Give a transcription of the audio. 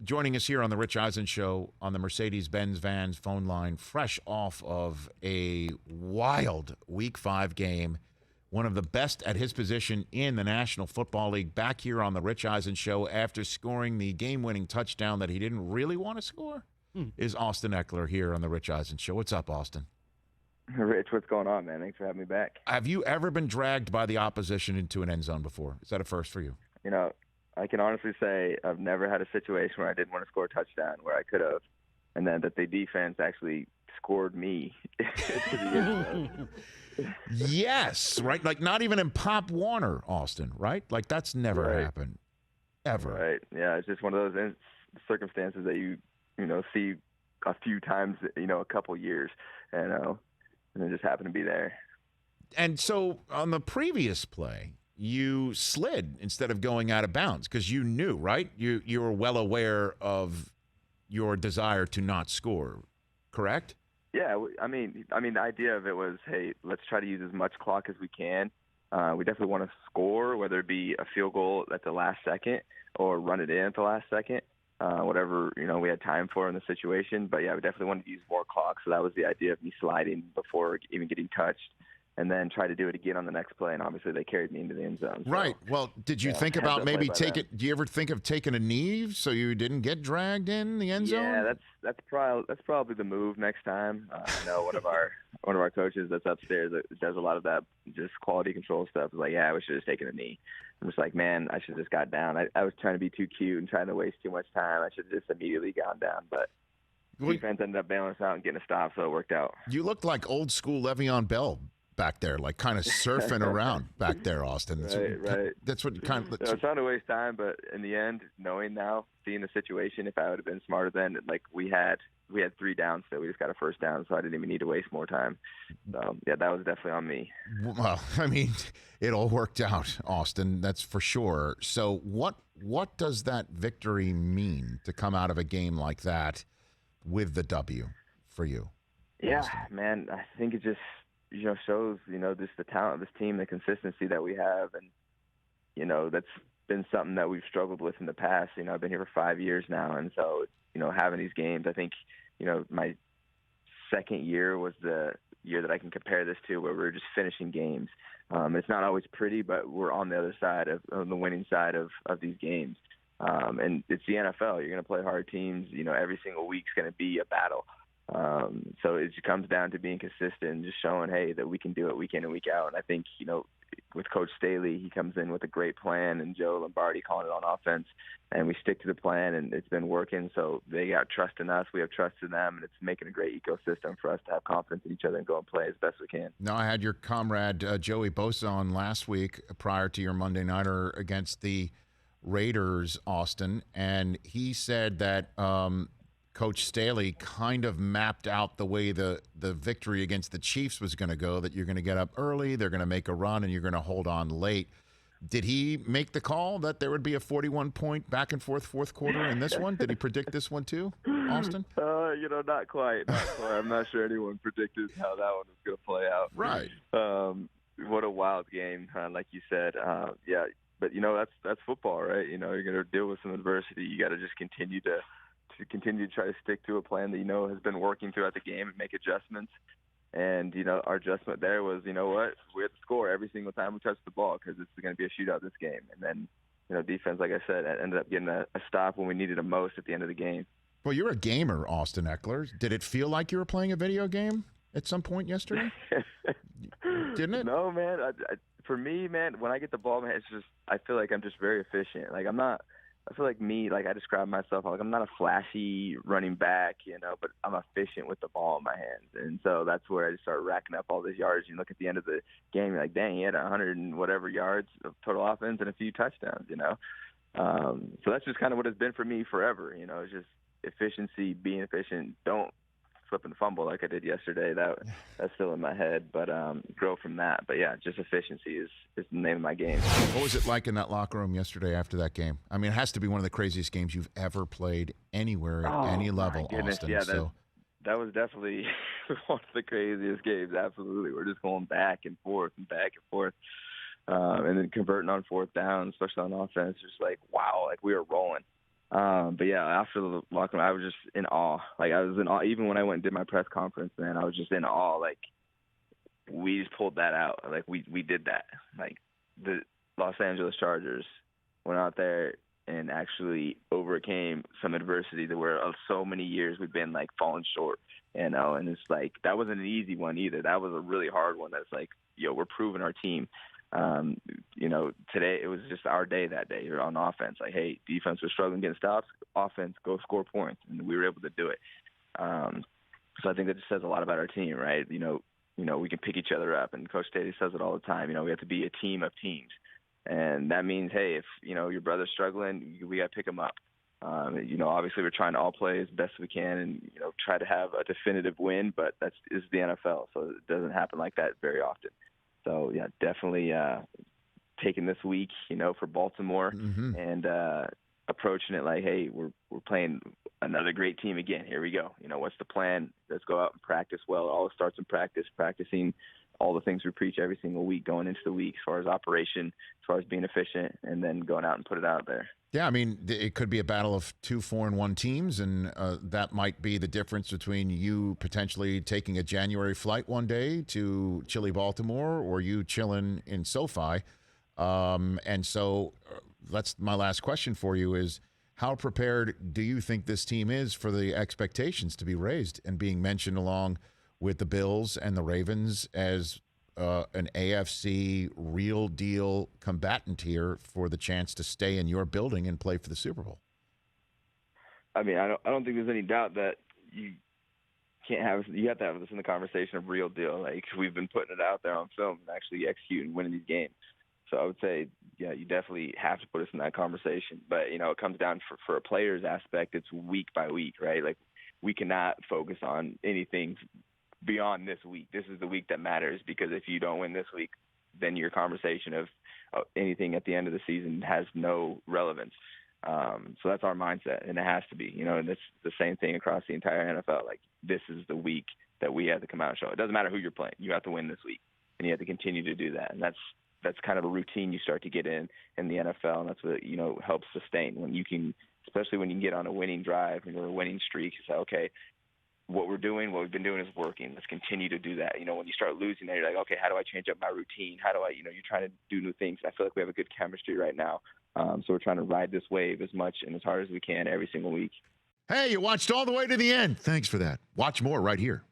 Joining us here on the Rich Eisen Show on the Mercedes-Benz Vans phone line, fresh off of a wild Week 5 game, one of the best at his position in the National Football League, back here on the Rich Eisen Show after scoring the game-winning touchdown that he didn't really want to score, is Austin Ekeler here on the Rich Eisen Show. What's up, Austin? Rich, what's going on, man? Thanks for having me back. Have you ever been dragged by the opposition into an end zone before? Is that a first for you? You know, I can honestly say I've never had a situation where I didn't want to score a touchdown where I could have, and then that the defense actually scored me to the end zone. Yes, right? Like not even in Pop Warner, Austin, right? Like that's never happened, ever. Right, yeah. It's just one of those circumstances that you see a few times, a couple years, and it just happened to be there. And so on the previous play, you slid instead of going out of bounds because you knew, right? You were well aware of your desire to not score, correct? Yeah, I mean, the idea of it was, hey, let's try to use as much clock as we can. We definitely want to score, whether it be a field goal at the last second or run it in at the last second, whatever we had time for in the situation. But yeah, we definitely wanted to use more clock, so that was the idea of me sliding before even getting touched, and then try to do it again on the next play. And obviously, they carried me into the end zone. So, right. Well, did you think about maybe do you ever think of taking a knee so you didn't get dragged in the end zone? Yeah, that's probably the move next time. I know one of our coaches that's upstairs that does a lot of that just quality control stuff is like, yeah, we should have just taken a knee. I'm just like, man, I should have just got down. I was trying to be too cute and trying to waste too much time. I should have just immediately gone down, but defense ended up bailing us out and getting a stop, so it worked out. You looked like old school Le'Veon Bell back there, like kind of surfing around back there, Austin. Right. That's what you kind of. I was trying to waste time, but in the end, knowing now, seeing the situation, if I would have been smarter then, like we had 3 downs, so we just got a first down, so I didn't even need to waste more time. So yeah, that was definitely on me. Well, I mean, it all worked out, Austin. That's for sure. So what does that victory mean to come out of a game like that with the W for you? Yeah, Austin? Man, I think it just shows, just the talent of this team, the consistency that we have. And, that's been something that we've struggled with in the past. I've been here for 5 years now. And so, having these games, I think, my second year was the year that I can compare this to where we're just finishing games. It's not always pretty, but we're on the other side on the winning side of these games. And it's the NFL. You're going to play hard teams. Every single week's going to be a battle. So it just comes down to being consistent and just showing, hey, that we can do it week in and week out. And I think, with Coach Staley, he comes in with a great plan, and Joe Lombardi calling it on offense, and we stick to the plan, and it's been working. So they got trust in us. We have trust in them, and it's making a great ecosystem for us to have confidence in each other and go and play as best we can. Now, I had your comrade Joey Bosa on last week prior to your Monday Nighter against the Raiders, Austin, and he said that Coach Staley kind of mapped out the way the victory against the Chiefs was going to go, that you're going to get up early, they're going to make a run, and you're going to hold on late. Did he make the call that there would be a 41-point back-and-forth fourth quarter in this one? Did he predict this one too, Austin? Not quite. I'm not sure anyone predicted how that one was going to play out. Right. What a wild game, like you said. Yeah, but, that's football, right? You're going to deal with some adversity. You got to just continue to try to stick to a plan that has been working throughout the game and make adjustments. And our adjustment there was, we have to score every single time we touch the ball because it's going to be a shootout this game. And then defense, like I said, ended up getting a stop when we needed it most at the end of the game. Well, you're a gamer, Austin Ekeler. Did it feel like you were playing a video game at some point yesterday? Didn't it? No, man. For me, man, when I get the ball, man, it's just I feel like I'm just very efficient. Like I feel like I describe myself like I'm not a flashy running back, but I'm efficient with the ball in my hands. And so that's where I just start racking up all these yards. You look at the end of the game, you're like, dang, he had 100 and whatever yards of total offense and a few touchdowns, So that's just kind of what it's been for me forever. It's just efficiency, being efficient. Don't flip and fumble like I did yesterday. That's still in my head, but grow from that. But yeah, just efficiency is the name of my game. What was it like in that locker room yesterday after that game? I mean, it has to be one of the craziest games you've ever played anywhere at any level, Austin. Yeah, that was definitely one of the craziest games. Absolutely. We're just going back and forth and back and forth. And then converting on fourth down, especially on offense, just like, wow, like we were rolling. But yeah, after the locker room, I was just in awe. Like I was in awe. Even when I went and did my press conference, man, I was just in awe. Like we just pulled that out. Like we did that. Like the Los Angeles Chargers went out there and actually overcame some adversity that were of so many years we've been like falling short, you know. And it's like that wasn't an easy one either. That was a really hard one. That's like, yo, we're proving our team. You know, today it was just our day that day on offense. Like, hey, defense was struggling getting stops. Offense, go score points, and we were able to do it. So I think that just says a lot about our team, right? You know, we can pick each other up, and Coach Staley says it all the time. You know, we have to be a team of teams, and that means, hey, if you know your brother's struggling, we got to pick him up. You know, obviously we're trying to all play as best we can, and you know, try to have a definitive win. But that's is the NFL, so it doesn't happen like that very often. So yeah, definitely taking this week, you know, for Baltimore and approaching it like, hey, we're playing another great team again. Here we go. You know, what's the plan? Let's go out and practice well. It all starts in practice, practicing all the things we preach every single week going into the week as far as operation, as far as being efficient, and then going out and put it out there. Yeah, I mean, it could be a battle of 2 4-1 teams, and that might be the difference between you potentially taking a January flight one day to chilly Baltimore or you chilling in SoFi. And so that's my last question for you is, how prepared do you think this team is for the expectations to be raised and being mentioned along with the Bills and the Ravens as an AFC real deal combatant here for the chance to stay in your building and play for the Super Bowl? I mean, I don't think there's any doubt that you have to have this in the conversation of real deal. Like we've been putting it out there on film and actually executing, winning these games. So I would say, yeah, you definitely have to put us in that conversation. But, you know, it comes down for a player's aspect, it's week by week, right? Like we cannot focus on anything beyond this week. This is the week that matters, because if you don't win this week, then your conversation of anything at the end of the season has no relevance. So that's our mindset, and it has to be, you know, and it's the same thing across the entire NFL. Like this is the week that we have to come out and show. It doesn't matter who you're playing. You have to win this week, and you have to continue to do that. And that's kind of a routine you start to get in the NFL, and that's what, you know, helps sustain when you can, especially when you can get on a winning drive and a winning streak. You say, okay, what we've been doing is working. Let's continue to do that. You know, when you start losing, then you're like, okay, how do I change up my routine? How do I, you know, you're trying to do new things. I feel like we have a good chemistry right now. So we're trying to ride this wave as much and as hard as we can every single week. Hey, you watched all the way to the end. Thanks for that. Watch more right here.